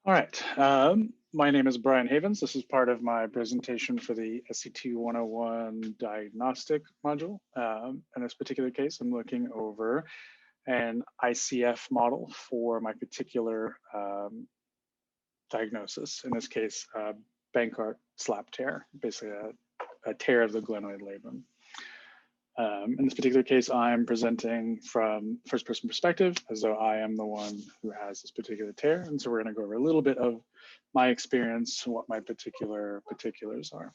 All right. My name is Brian Havens. This is part of my presentation for the SCT 101 diagnostic module. In this particular case, I'm looking over an ICF model for my particular diagnosis. In this case, Bankart slap tear, basically a tear of the glenoid labrum. In this particular case, I'm presenting from first-person perspective, as though I am the one who has this particular tear. And so we're going to go over a little bit of my experience and what my particulars are.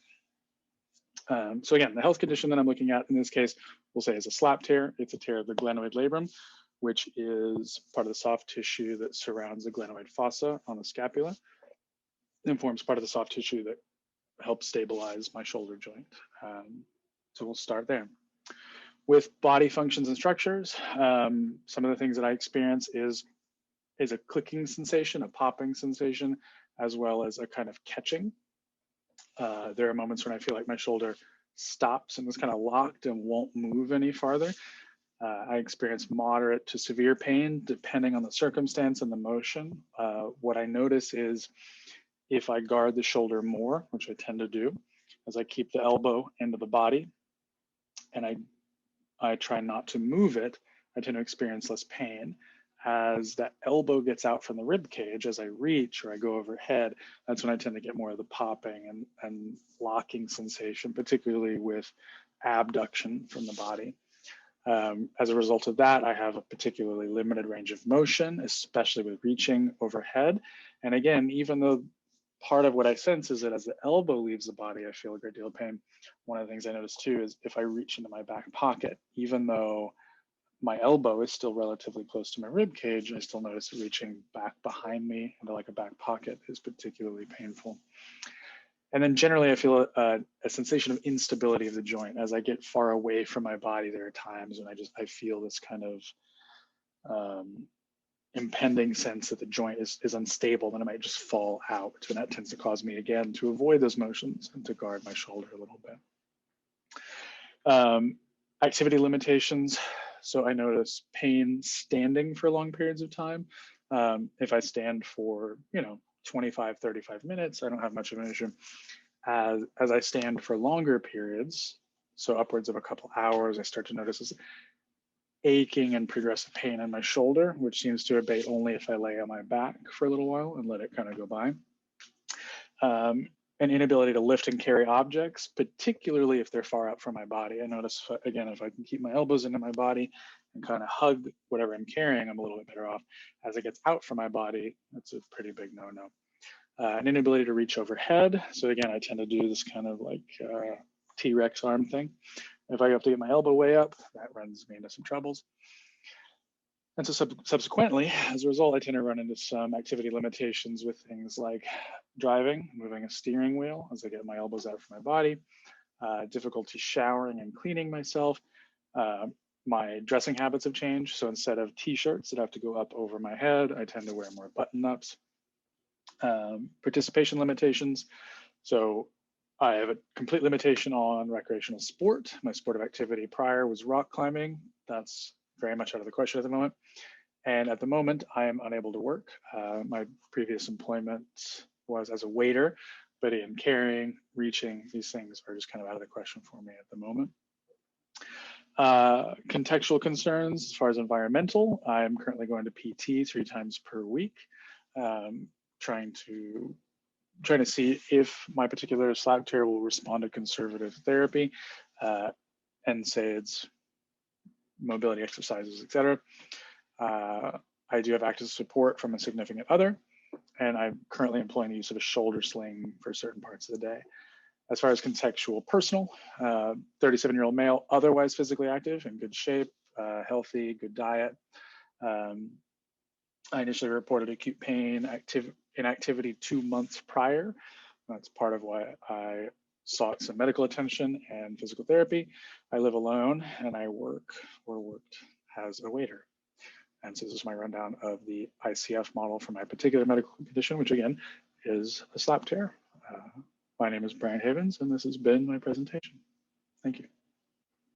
So again, the health condition that I'm looking at in this case, we'll say is a slap tear. It's a tear of the glenoid labrum, which is part of the soft tissue that surrounds the glenoid fossa on the scapula and forms part of the soft tissue that helps stabilize my shoulder joint. So we'll start there. With body functions and structures, some of the things that I experience is a clicking sensation, a popping sensation, as well as a kind of catching. There are moments when I feel like my shoulder stops and is kind of locked and won't move any farther. I experience moderate to severe pain depending on the circumstance and the motion. What I notice is if I guard the shoulder more, which I tend to do, as I keep the elbow into the body, and I try not to move it, I tend to experience less pain. As that elbow gets out from the rib cage, as I reach or I go overhead, that's when I tend to get more of the popping and locking sensation, particularly with abduction from the body. As a result of that, I have a particularly limited range of motion, especially with reaching overhead. And again, even though part of what I sense is that as the elbow leaves the body, I feel a great deal of pain. One of the things I notice too is if I reach into my back pocket, even though my elbow is still relatively close to my rib cage, I still notice reaching back behind me into like a back pocket is particularly painful. And then generally I feel a sensation of instability of the joint. As I get far away from my body, there are times when I feel this kind of impending sense that the joint is unstable and it might just fall out. And that tends to cause me, again, to avoid those motions and to guard my shoulder a little bit. Activity limitations. So I notice pain standing for long periods of time. If I stand for, 25, 35 minutes, I don't have much of an issue. As I stand for longer periods, so upwards of a couple hours, I start to notice this aching and progressive pain in my shoulder, which seems to abate only if I lay on my back for a little while and let it kind of go by. An inability to lift and carry objects, particularly if they're far out from my body. I notice, again, if I can keep my elbows into my body and kind of hug whatever I'm carrying, I'm a little bit better off. As it gets out from my body, that's a pretty big no-no. An inability to reach overhead. So again, I tend to do this kind of like T-Rex arm thing. If I have to get my elbow way up, that runs me into some troubles. And so subsequently, as a result, I tend to run into some activity limitations with things like driving, moving a steering wheel as I get my elbows out from my body, difficulty showering and cleaning myself. My dressing habits have changed. So instead of t-shirts that have to go up over my head, I tend to wear more button-ups. Participation limitations. So I have a complete limitation on recreational sport. My sport of activity prior was rock climbing. That's very much out of the question at the moment. And at the moment, I am unable to work. My previous employment was as a waiter, but in carrying, reaching, these things are just kind of out of the question for me at the moment. Contextual concerns as far as environmental, I'm currently going to PT 3 times per week, trying to see if my particular slap tear will respond to conservative therapy, NSAIDs, mobility exercises, etc. I do have active support from a significant other, and I'm currently employing the use of a shoulder sling for certain parts of the day. As far as contextual personal, 37-year-old male, otherwise physically active, in good shape, healthy, good diet. I initially reported acute pain inactivity 2 months prior. That's part of why I sought some medical attention and physical therapy. I live alone and I worked as a waiter. And so this is my rundown of the ICF model for my particular medical condition, which again is a slap tear. My name is Brian Havens, and this has been my presentation. Thank you.